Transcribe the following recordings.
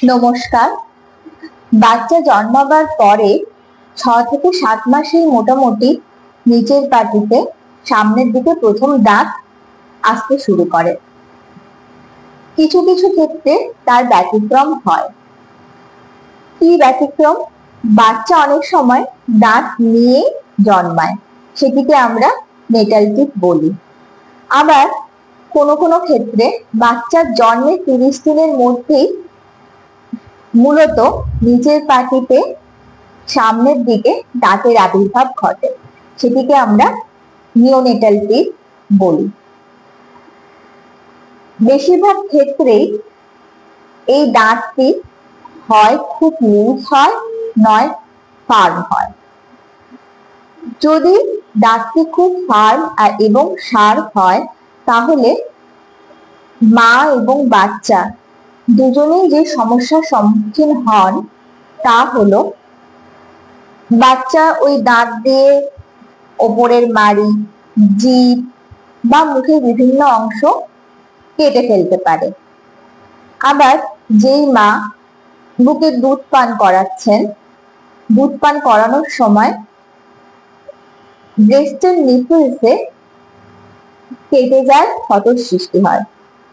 নমস্কার। বাচ্চা জন্মাবার পরে 6 থেকে 7 মাসেই মোটামুটি নিচের পাটিতে সামনের দিকে প্রথম দাঁত আসতে শুরু করে। কিছু কিছু ক্ষেত্রে তার ব্যতিক্রম হয়। কি ব্যতিক্রম? বাচ্চা অনেক সময় দাঁত নিয়ে জন্মায়, সেটিকে আমরা নেটাল টিথ বলি। আবার কোনো কোনো ক্ষেত্রে বাচ্চার জন্মের 30 দিনের মধ্যেই মূলত নিচের পাটিতে সামনের দিকে দাঁতের আবির্ভাব ঘটে, সেটিকে আমরা নিওনেটাল টিথ বলি। বেশিরভাগ ক্ষেত্রেই এই দাঁতটি হয় খুব লুজ হয়, নয় ফার্ম হয়। যদি দাঁতটি খুব ফার্ম এবং শার্প হয়, তাহলে মা এবং বাচ্চা দুজনেই যে সমস্যার সম্মুখীন হন তা হলো, বাচ্চা ওই দাঁত দিয়ে ওপরের মাড়ি, জিভ বা মুখের বিভিন্ন অংশ কেটে ফেলতে পারে। আবার যেই মা বুকে দুধ পান করাচ্ছেন, দুধ পান করানোর সময় ব্রেস্টের নিপলসে কেটে যায়, ক্ষতর সৃষ্টি হয়,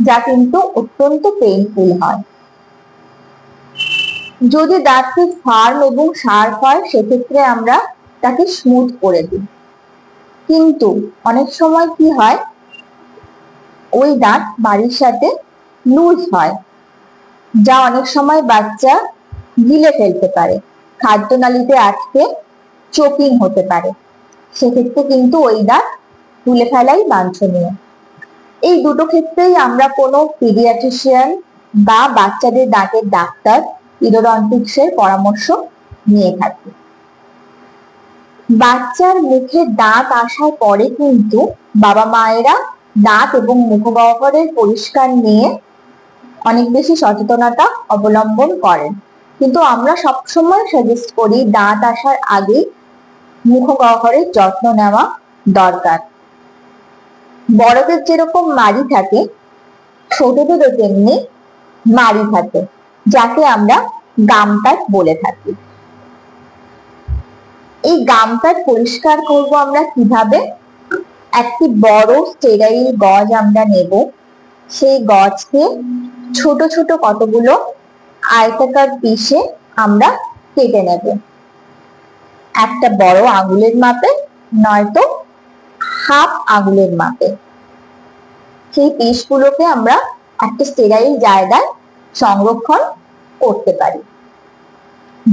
যা কিন্তু অত্যন্ত পেইনফুল হয়। যদি দাঁতটি ফার্ম এবং শার্প হয়, সেক্ষেত্রে আমরা তাকে স্মুথ করে দিই। কিন্তু অনেক সময় কি হয়, ওই দাঁত বাড়ির সাথে লুজ হয়, যা অনেক সময় বাচ্চা গিলে ফেলতে পারে, খাদ্যনালীতে আটকে চোকিং হতে পারে। সেক্ষেত্রে কিন্তু ওই দাঁত তুলে ফেলাই বাঞ্ছনীয়। এই দুটো ক্ষেত্রেই আমরা কোনো পিডিয়াট্রিশিয়ান বা বাচ্চাদের দাঁতের ডাক্তার ইডোডন্টিক্সের পরামর্শ নিয়ে থাকি। বাচ্চার মুখে দাঁত আসার পরে কিন্তু বাবা মায়েরা দাঁত এবং মুখগহ্বরের পরিষ্কার নিয়ে অনেক বেশি সচেতনতা অবলম্বন করেন, কিন্তু আমরা সবসময় সাজেস্ট করি দাঁত আসার আগে মুখগহ্বরের যত্ন নেওয়া দরকার। বড়দের যেরকম মাড়ি থাকে, ছোটদেরও তেমনি মাড়ি থাকে, যাকে আমরা গাম প্যাড বলে থাকি। এই গাম প্যাড পরিষ্কার করব আমরা কিভাবে? একটি বড় স্টেরাইল গজ আমরা নেব, সেই গজকে ছোট ছোট কতগুলো আয়তাকার পিসে আমরা কেটে নেব, একটা বড় আঙুলের মাপে নয়তো হাফ আঙুলের মাপে। সেই পিসগুলোকে আমরা একটা স্টেরাইল জায়গায় সংরক্ষণ করতে পারি।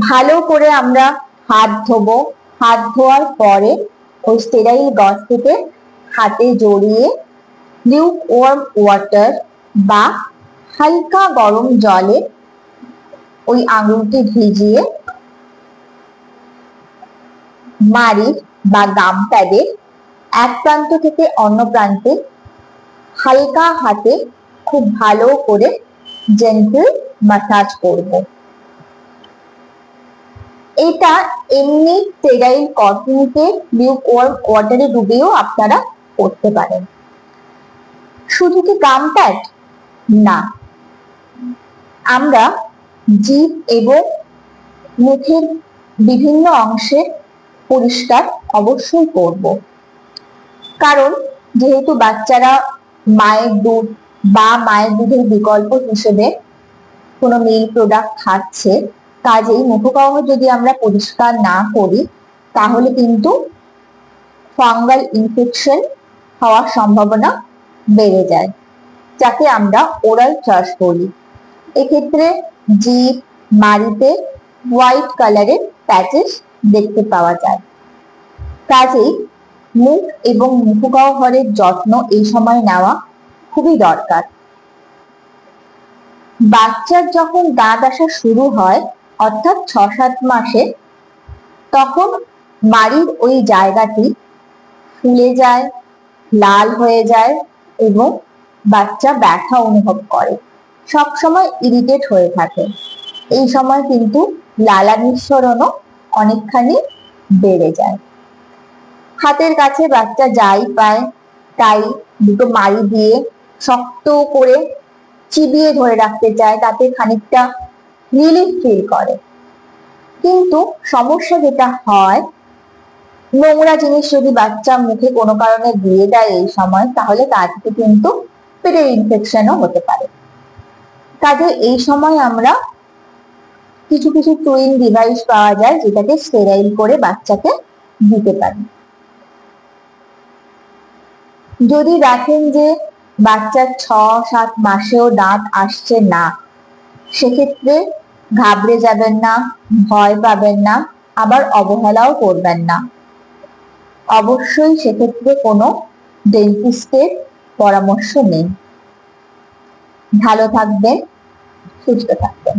ভালো করে আমরা হাত ধোবো, হাত ধোয়ার পরে ওই স্টেরাইল গজটিকে হাতে জড়িয়ে লিউকওয়ার্ম ওয়াটার বা হালকা গরম জলে ওই আঙুলটি ভিজিয়ে মাড়ির বা গাম প্যাডের এক প্রান্ত থেকে অন্য প্রান্তে হালকা হাতে খুব ভালো করে জেন্টল ম্যাসাজ করব। এটা এমনি স্টেরাইল কটনকে লিউকওয়ার্ম ওয়াটারে ডুবিয়েও আপনারা করতে পারেন। শুধু কি গাম প্যাড না, আমরা জিভ এবং মুখের বিভিন্ন অংশে পরিষ্কার অবশ্যই করব, কারণ যেহেতু বাচ্চারা মায়ের দুধ বা মায়ের দুধের বিকল্প হিসেবে কোনো মিল্ক প্রোডাক্ট খাচ্ছে, কাজেই মুখগহ্বর যদি আমরা পরিষ্কার না করি, তাহলে কিন্তু ফাঙ্গাল ইনফেকশন হওয়ার সম্ভাবনা বেড়ে যায়, যাকে আমরা ওরাল থ্রাশ বলি। এক্ষেত্রে জিভ, মাড়িতে হোয়াইট কালারের প্যাচেস দেখতে পাওয়া যায়। কাজেই মুখ এবং মুখগহ্বরের যত্ন এই সময় নেওয়া খুবই দরকার। বাচ্চার যখন দাঁত আসা শুরু হয়, অর্থাৎ 6-7 মাসে, তখন মাড়ির ওই জায়গাটি ফুলে যায়, লাল হয়ে যায় এবং বাচ্চা ব্যথা অনুভব করে, সবসময় ইরিটেট হয়ে থাকে। এই সময় কিন্তু লালা নিঃসরণও অনেকখানি বেড়ে যায়। হাতের কাছে বাচ্চা যাই পায় তাই দুটো মাড়ি দিয়ে শক্ত করে চিবিয়ে ধরে রাখতে চায়, তাতে খানিকটা রিলিফ ফিল করে। কিন্তু সমস্যা যেটা হয়, নোংরা জিনিস যদি বাচ্চা মুখে কোনো কারণে দিয়ে দেয় এই সময়, তাহলে তার থেকে কিন্তু পেটের ইনফেকশনও হতে পারে। কাজে এই সময় আমরা কিছু কিছু টুইন ডিভাইস পাওয়া যায় যেটাকে স্টেরাইল করে বাচ্চাকে দিতে পারি। যদি দেখেন যে বাচ্চার 6-7 মাসেও দাঁত আসছে না, সেক্ষেত্রে ঘাবড়ে যাবেন না, ভয় পাবেন না, আবার অবহেলাও করবেন না। অবশ্যই সেক্ষেত্রে কোনো ডেন্টিস্টের পরামর্শ নিন। ভালো থাকবেন, সুস্থ থাকবেন।